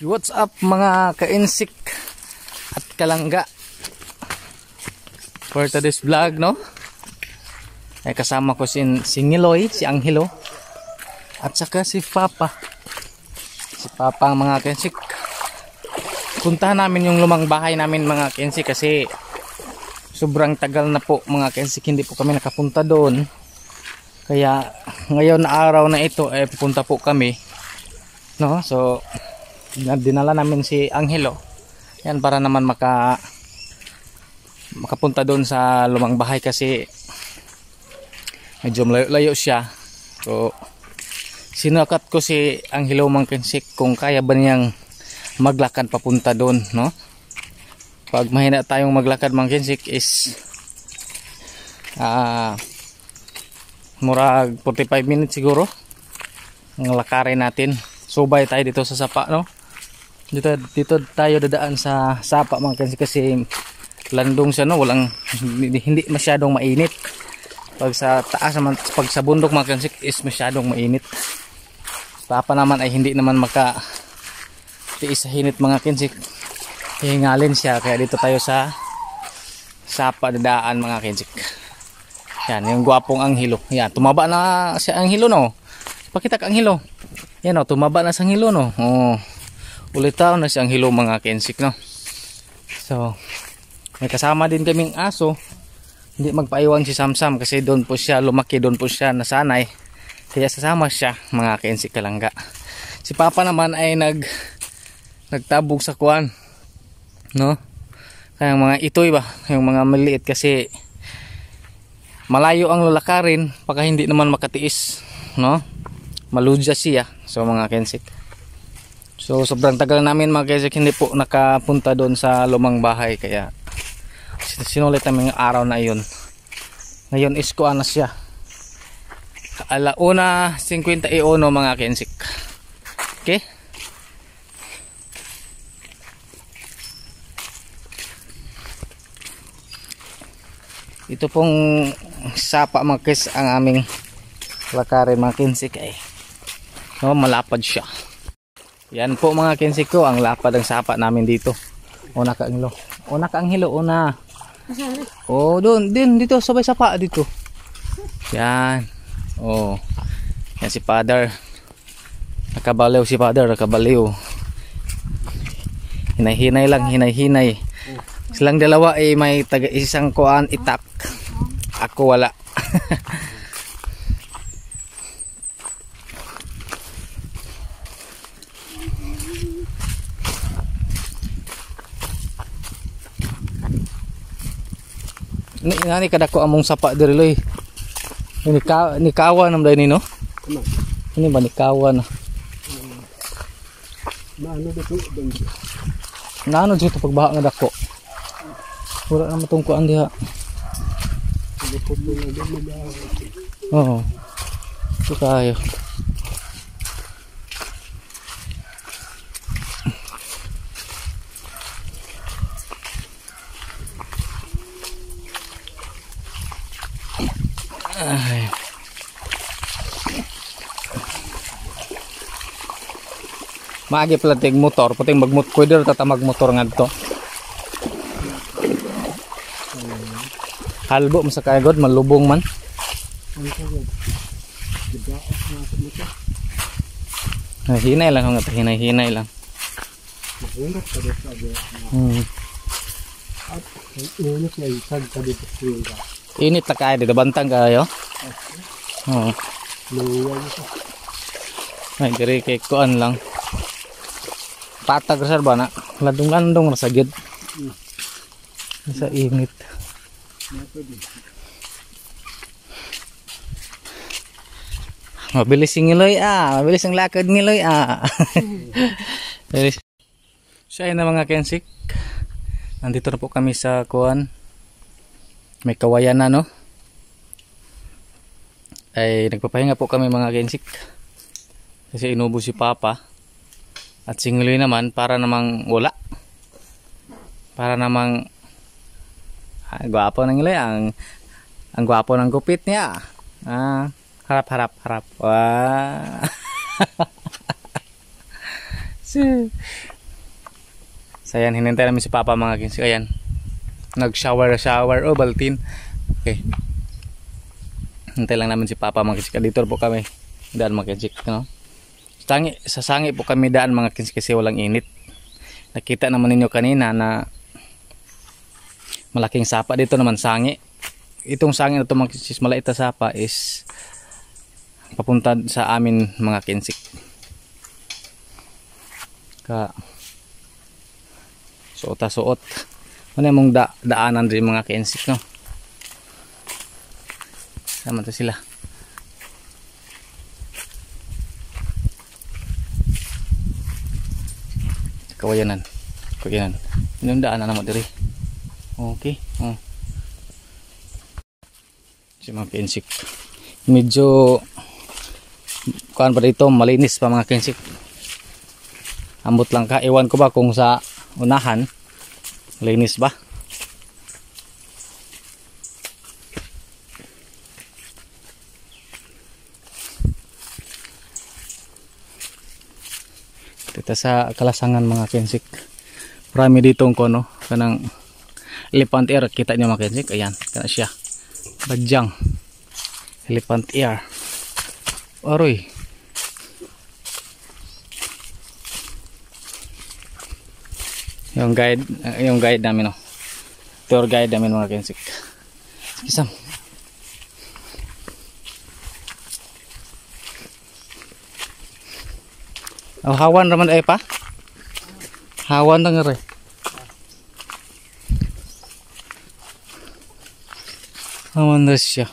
What's up mga ka-insik at kalangga, for today's vlog, no? Ay kasama ko si Ngiloy, si Angelo, at saka si Papa. Si Papa ang mga ka-insik. Puntahan namin yung lumang bahay namin mga ka-insik kasi sobrang tagal na po mga ka-insik, hindi po kami nakapunta doon. Kaya ngayon na araw na ito ay pupunta po kami, no? So dinala namin si Angelo yan para naman makapunta doon sa lumang bahay kasi medyo layo siya. So sinakat ko si Angelo mga ka-insik kung kaya ba niyang maglakad papunta doon, no? Pag mahina tayong maglakad mga ka-insik is murag 45 minutes siguro ang lakarin natin. Subay tayo dito sa sapa, no? Dito tayo dadaan sa sapa mga ka-insik kasi landong siya, no? Hindi masyadong mainit. Pag sa taas naman, pag sa bundok mga ka-insik is masyadong mainit. Papa naman ay hindi naman tiis sa hinit mga ka-insik. Hihingalin siya kaya dito tayo sa sapa dadaan mga ka-insik. Yan, yung gwapong Angelo. Yan, tumaba na si Angelo, no? Pakita ka Angelo. Yan, no, tumaba na si Angelo, no? Oh. Ulitaw na si Angelo mga ka-insik, no? So may kasama din kaming aso. Hindi magpaiwan si Samsam kasi doon po siya lumaki, doon po siya nasanay, kaya sasama siya mga ka-insik kalangga. Si Papa naman ay nagtabog sa kuwan, no? Kaya mga itoy ba, yung mga maliit kasi malayo ang lalakarin baka hindi naman makatiis, no? Maludya siya. So mga ka-insik, so sobrang tagal namin mga ka-insik hindi po nakapunta doon sa lumang bahay kaya sinulit namin yung araw na yun. Ngayon is kuha na siya 1:51 mga ka-insik. Okay, ito pong sapa mga ka-insik ang aming lakarin mga ka-insik ay, no, malapad siya. Yan po mga ka-insik ko ang lapad ng sapa namin dito. Una ka Angelo. Una ka Angelo, una. Oh, doon din dito sabay sapa dito. Yan. Oh. Yan si Father. Nakabaliw si Father, nakabaliw. Hinay-hinay lang, hinay-hinay. Silang dalawa ay may isang kuan itak. Ako wala. Nani kadako among sapa diri loy. Ni kawan nam dai ni, no? Ini ba ni kawan? Naano dito pagbaha nga dako. Wala na matungkuan diha. Oo. Ito kayo. Ay. Maagi pala ting motor, puting magmutkuider tata magmotor ngadto. Halbo sa kagod malubong man. Hinay lang nga, hinay lang. Init na kaya dito, bantang kayo. Oo. Ay, diri kay kuan lang. Patag sir ba na? Landong-landong sa gid. Sa init. Mabilis yung Ngiloy mabilis ang lakad Ngiloy Siya na mga ka-insik. Nandito na po kami sa kuan. May kawayan na, no? Ay nagpapahinga po kami mga ka-insik kasi inubo si Papa at si Ngiloy naman para namang wala, para namang gwapo ng Ngiloy, ang gwapo ng gupit niya. Harap. Wah. So ayan, hinintay namin si Papa mga kinsik. Ayan, nag-shower o baltin. Okay, hintay lang namin si Papa mga kinsik. Dito po kami daan mga kinsik, no? Sa sangi po kami daan mga kinsik kasi walang init. Nakita naman ninyo kanina na malaking sapa. Dito naman sangi. Itong sangi na ito mga kinsik, maliit na sapa is papunta sa amin mga kinsik. Suot. Ano yung daanan rin mga kinsik, no? Sama to sila. Kawayanan. Yung daanan naman diri. Okay. Si mga kinsik. Medyo kuan pa dito, malinis pa mga kinsik. Ambot lang ka. Ewan ko ba kung sa unahan malinis ba? Dito sa Kalasangan mga kinsik, marami dito ko, no, kanang elephant ear. Kita nyo mga kinsik, ayan, kana siya, badyang elephant ear. Aroy, yung guide namin, no, tour guide namin mga kinsik. Sige Sam. Oh, hawan raman ay pa. Hawan lang rin. Hawan na siya.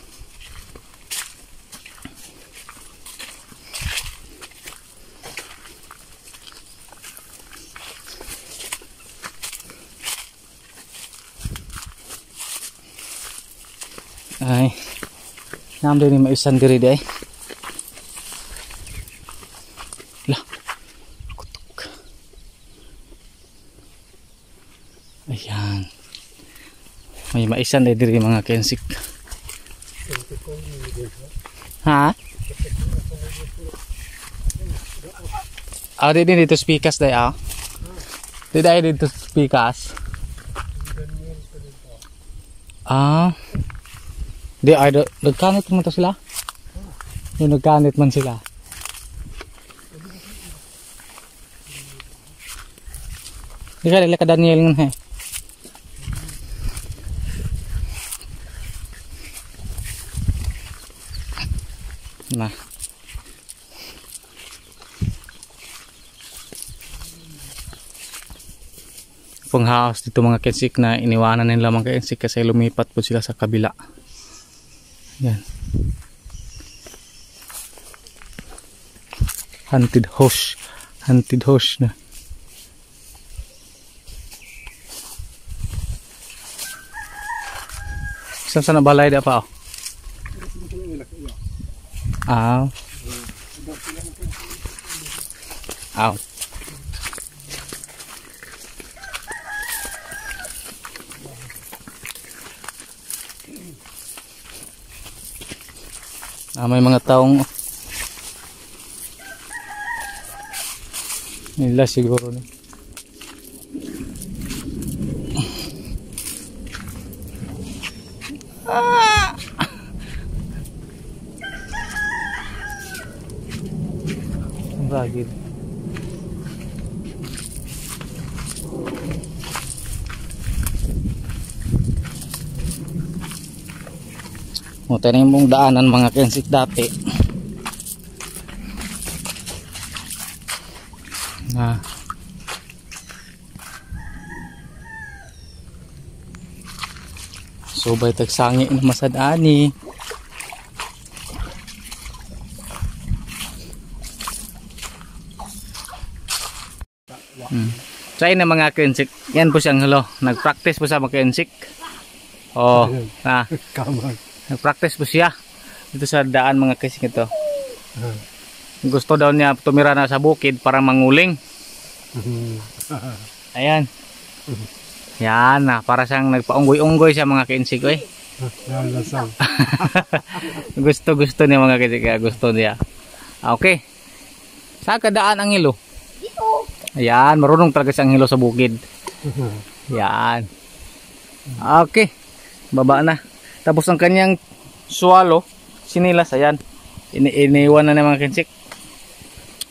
Ay, namdo ni maisan diri day. Lah. Ayan, may maisan na diri mga kinsik. Ha? Di dito speakers day Di dito speakers. Di ay nagkanit man to sila. Yung nagkanit man sila. Di ka nila ka Daniel nga he. Nah, panghaos dito mga kinsik na iniwanan nila mga kinsik kasi lumipat po sila sa kabila. Yan, haunted house na. Saan sa nabalay da pa may mga taong nila siguro ni. Bagid. Tayo na yung daanan mga kinsik dati. Subay tagsangi na masadani. Try na mga kinsik. Yan po siyang nag-practice po sa mga kinsik. Nag-practice po siya dito sa daan mga kinsik ito. Gusto daw niya tumira na sa bukid para manguling. Ayan. Yan na, para siyang nagpaunggoy-unggoy siya mga kinsik. Gusto niya mga kinsik. Gusto niya. Okay. Saan ka daan ang hilo? Dito. Ayan, marunong talaga siyang hilo sa bukid. Yan. Okay. Baba na. Tapos ang kanyang swallow, sinilas, ayan. Iniwan na ng mga kinsik.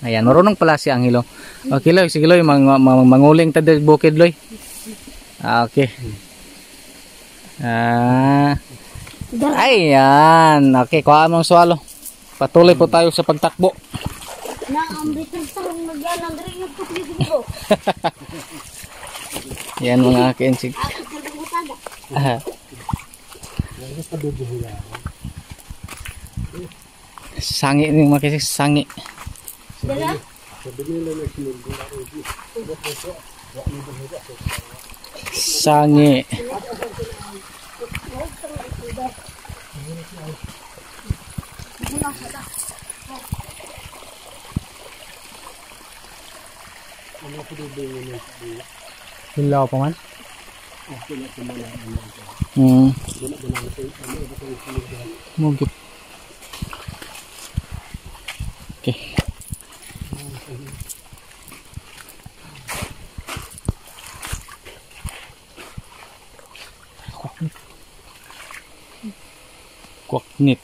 Ayan, marunong pala si Angelo. Okay, Loy. Sige, Loy. Manguling tayo bukid, Loy. Okay. Ayan. Okay, kuha mong swallow. Patuloy po tayo sa pagtakbo. Yan mga kinsik. Sangi ni mga kinsik, sangi. Sangi. Hilaw pa man? Mugit. Okay. Kwaknit.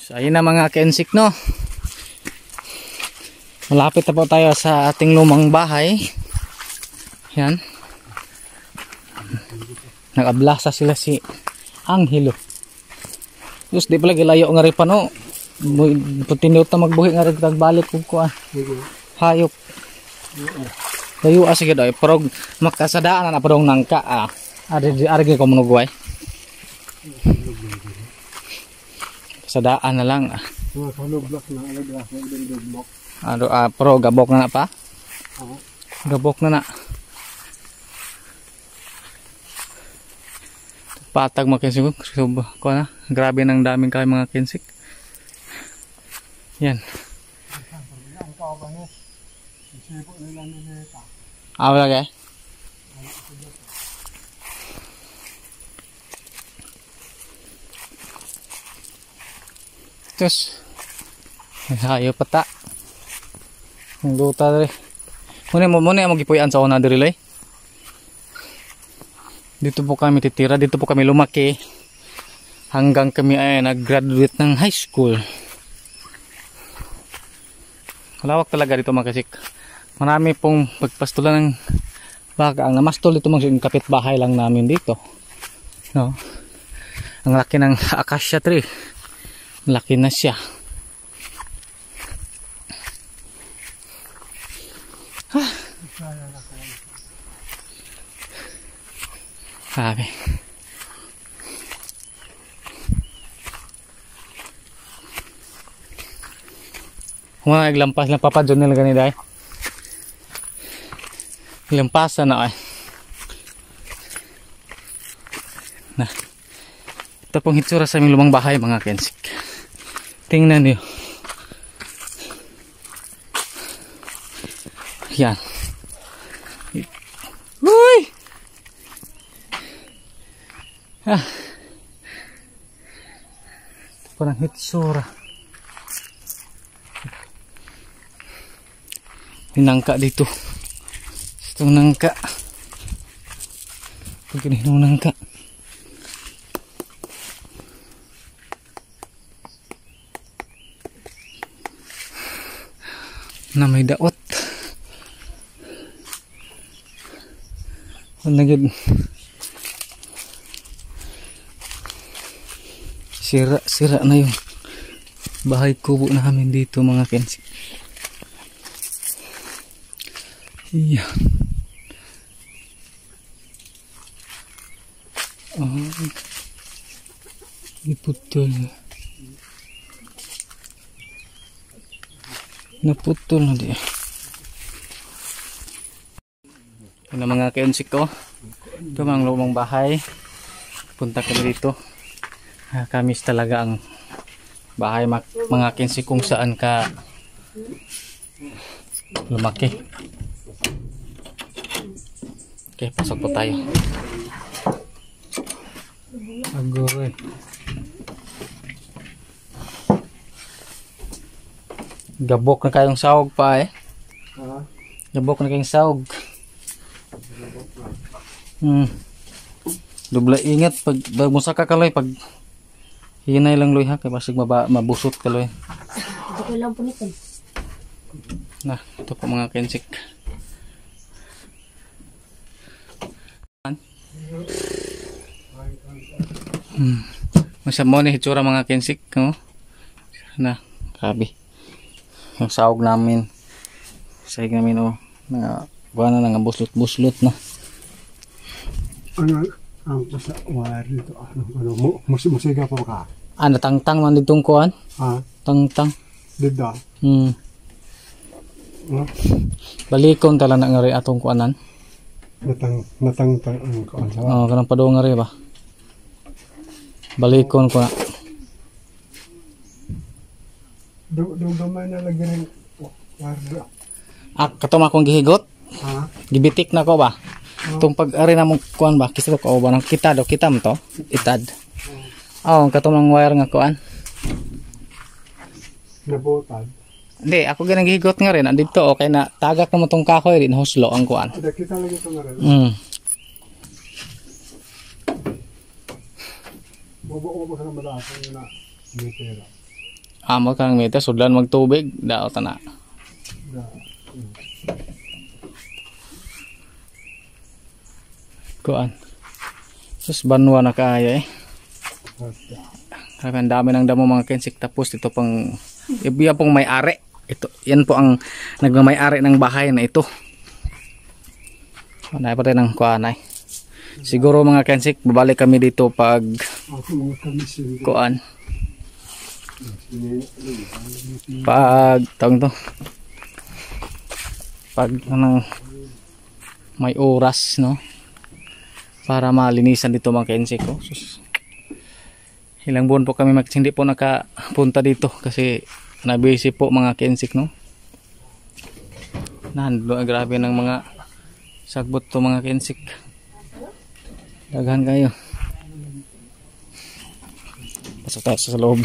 So ayun na mga kinsik, no. Malapit na po tayo sa ating lumang bahay. Yan. Nag-ablasa sila si Angelo. Diyos, di pala gilayo nga rin pa, no. Tiniyot na magbuhi nga rin tagbalik ko ko. Hayop. Layo sige daw. Pero makasadaan na parang nangka. Arigi ko manugway. Sadaan na lang. Pero gabok na pa? Gabok na. Patag mga kinsik ko na. Grabe ng daming kayo mga kinsik. Yan. Wala kaya? Terus hayo pata. Ang luta diri. Muna mo gipuy-an sa una diri lay. Dito po kami titira, dito po kami lumaki hanggang kami ay nag-graduate ng high school. Malawak talaga dito mga kasik. Marami pong pagpastulan ng baka. Ang namastol dito mga kapitbahay lang namin dito. No? Ang laki ng acacia tree. Laki na siya. Sabi. Kung naglampas lang papadyon nila ganito ay. Lampasan na ay. Na. Ito pong hitsura sa aming lumang bahay mga kinsik. Tingnan niyo. Yan. Uy! Ito parang hitsura. Nangka dito. Itong nangka. Pag ginihino nangka. Na may daot. Sira na yung bahay kubo namin dito mga kinsik. Iya. Diputol. Naputol na di. Ano mga kinsik ko? Ito mga lumang bahay. Punta kami dito. Kamis talaga ang bahay mga kinsik kung saan ka lumaki. Okay, pasok po tayo. Agoy. Gabok na kayong sahog pa eh. Ha? Gabok na kayong sahog. Dubla ingat pag musaka ka loy, pag hinay lang loy ha, kay basig mabusot ka loy. Ito ko lang po nito. Na, ito po mga kensik. Masa mo ni hitsura mga kensik, no? Na, grabe. Yung sahog namin. Sahig namin, oh. Buwan na nga buslot-buslot na. Ano, ang basta wari ito. Musiga pa ka? Ah, natangtang man ditong kuhan. Ha? Tangtang. Dida? Balikon tala na nga rin atong kuhanan. Natangtang ang kaan sa. Oo, kanang padung nga rin ba? Balikon ko na. Gamay na lagi rin. Warga. Ah, katong akong gihigot. Ha? Gibitik na ko ba? Itong pag-ari na mong kuhan ba? Kisa ko ba? Kita do, kita mo to? Itad. Oo, katong ng wire nga kuhan. Nabotad. Hindi, ako ganang gihigot nga rin. Andito, okay na. Tagak na mo tong kahoy rin. Huslo ang kuhan. Ada kita lagi ito na rin. Bobo ka na malasan na metera. Amo kang meta, sudlan magtubig. Daot na. Kuhan. Sus, banwa na kaya eh. Ang dami ng damo mga kensik. Tapos ito pang, yan pong may-ari. Ito, yan po ang nagmamay-ari ng bahay na ito. Anay pa rin ang kuhan ay. Siguro mga kensik, babalik kami dito pag kuhan. Pag tawag to. Pag anong may oras, no? Para malinisan dito mga kensik ko. Ilang buwan po kami hindi po nakapunta dito kasi na-busy po mga kensik, no? Grabe ng mga sagbot to mga kensik. Daghan kayo. Pasok tayo sa loob.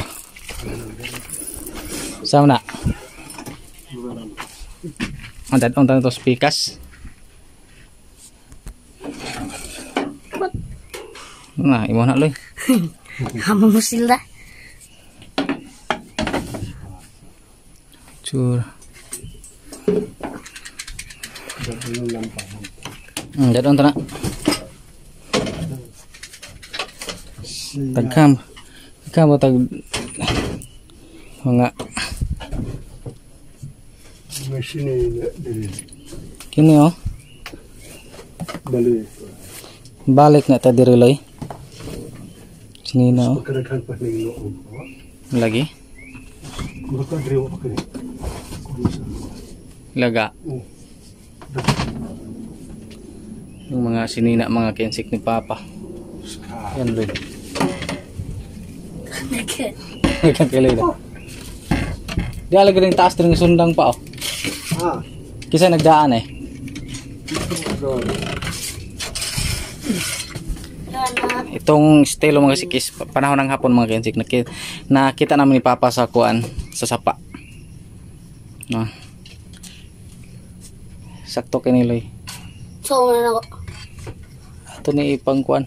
Sama na. Ang tanong to spikas. Nah, imo na loy. Hamo mo sila. Cur. Dadon ta na. Tagkam mo tag mga Machine dali. kini oh. Dali. Balik na ta diri loy. Sinina oh. Pagkarakan pa ng loob. Lagi. Makadriwa pa kini. Laga. Yung mga sinina mga kensik ni Papa. Yan loy. Nagkakilay na. Di alagay rin taas rin sundang pa oh. Ah. Kisa nagdaan eh. Itong estilo mga sikis, panahon ng hapon mga kensik, nakita namin ni Papa sa kuan, sa sapa. No. Sakto kiniloy. So, na ako. Ito ni ipang kuan.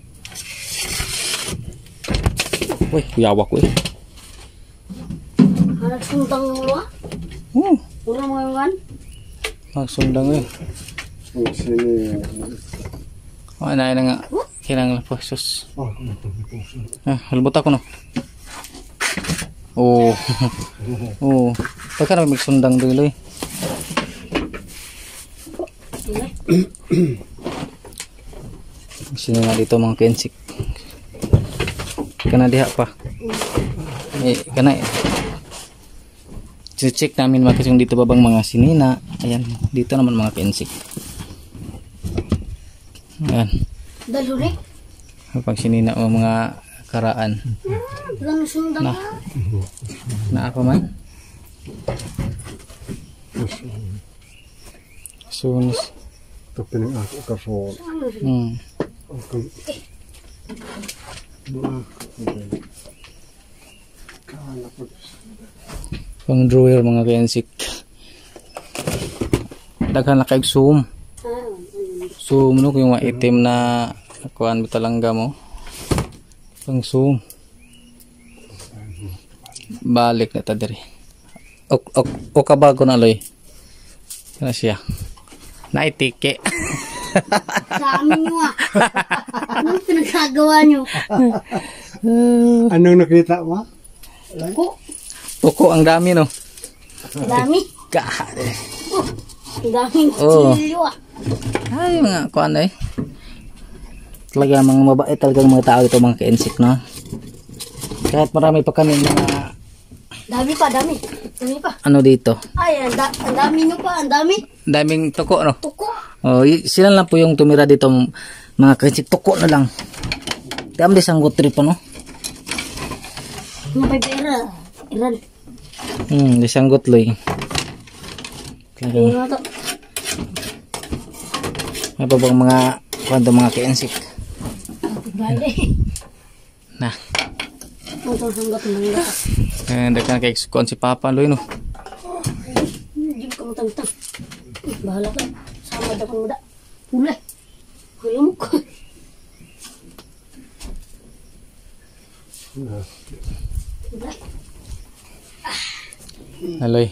Uy, kuyawak ko eh. Hanap sundang mo ah. Wala mo yan. Magsundang eh. Sini. Ano na nga. Kinang po, sus. Halbot ako no. Oo. Oo. Pagka na magsundang dilo eh. Sino nga dito mga kensik. Kana diha pa. Kana check namin mga yung dito babang mga sinina. Ayan, dito naman mga kensik. Ayan. Daluri. Pag sinina o mga karaan. Lang sundang Na ako man. Sunis. Tapi ng ako kasol. Okay. Kala ko. Pang drawer mga kensik. Daghan na kaig zoom. Zoom no yung mga itim na kuan mo talangga mo. Pang zoom. Balik na ta diri. O kabago na loy. Ano siya? Naitike. Sa amin nyo ah. Anong pinagkagawa nyo? Anong nakita mo? Tuko. Tuko ang dami no. Ang dami. Ang daming kutsilyo ah. Ay mga kuan eh. Talaga mga mabait talagang mga tao dito mga kensik no. Kahit marami pa kami mga Dami pa, dami. Dami pa. ano dito. Ay, ang dami nyo pa, ang dami. Daming tuko no. Tuko. Oh, sila lang po yung tumira dito mga kensik, tuko na lang. Dami sang gutri pa no. Mga pipera. Iran. Isang gutloy. Ayun nga to. May pa bang mga kwento mga kensik. Gale. Na. Ito hanggat mangga. Dagan kay kuan si Papa Loy no. Hindi ko matang-tang. Bahala ka. Sama daw kang muda. Ulay. Alam mo ko. Ulay. Aloy.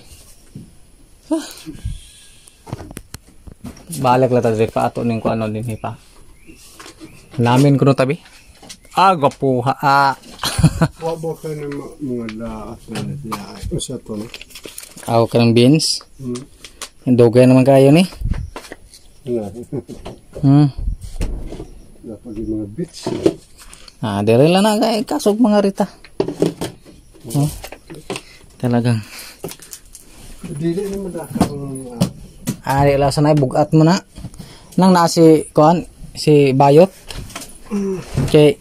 Balik la ta diri pa ato ning kuan din pa. Lamin ko no tabi. Gapuha. Wa ba ka na mga laas na niya? Usa to no? Ako ka ng beans. Dugay naman kayo ni. Dapat yung mga bits. Dere lang na kay kasog mga rita. Talagang. Dili naman dakang Ari la sanay bugat mo na. Nang naa si kuan si Bayot. Okay.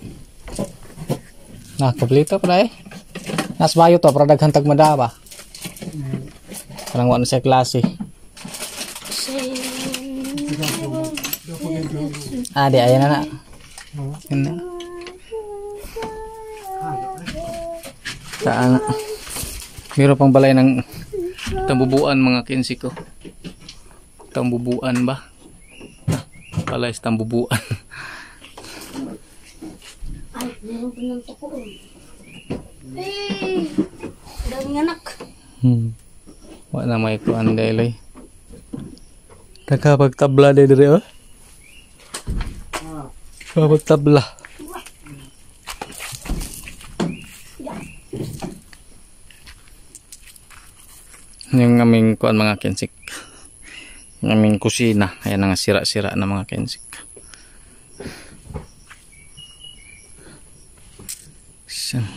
Kompleto pa Nas Bayot to para daghan tag mada ba. Parang wala sa klase. Di ayan na. Saan? Meron pang balay ng tambubuan mga kinsi ko. Tambubuan ba? Balay sa tambubuan. Ay, meron pa ng tuko. Eh, daming anak. Wala na may kuan dahil kakapagtabla din rin oh. Kakapagtabla. Yung aming kuan mga kensik. Yung aming kusina. Ayan nga sira-sira na mga kensik. Siyan.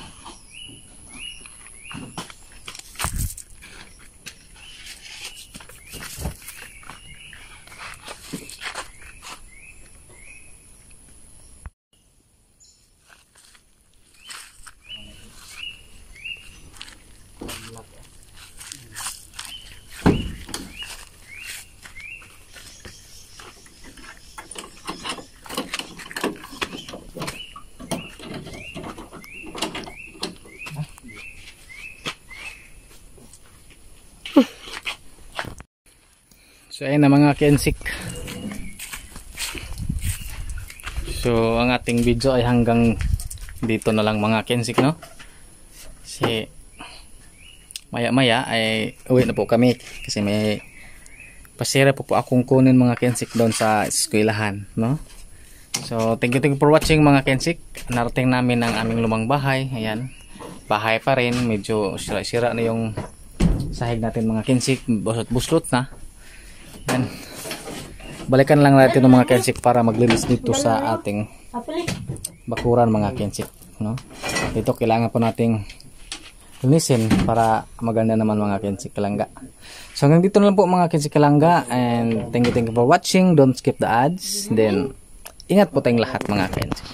So ayun na mga kensik. So ang ating video ay hanggang dito na lang mga kensik no. Kasi maya maya ay uwi na po kami kasi may pasira po akong kunin mga kensik doon sa eskwelahan no. So thank you for watching mga kensik. Narating namin ang aming lumang bahay. Ayan. Bahay pa rin, medyo sira-sira na yung sahig natin mga kensik, buslot na. Yan. Balikan lang natin ng mga kensik para maglinis dito sa ating bakuran mga kensik no? Ito kailangan po nating linisin para maganda naman mga kensik kalangga. So hanggang dito na lang po mga kensik kalangga, and thank you for watching. Don't skip the ads. Then ingat po tayong lahat mga kensik.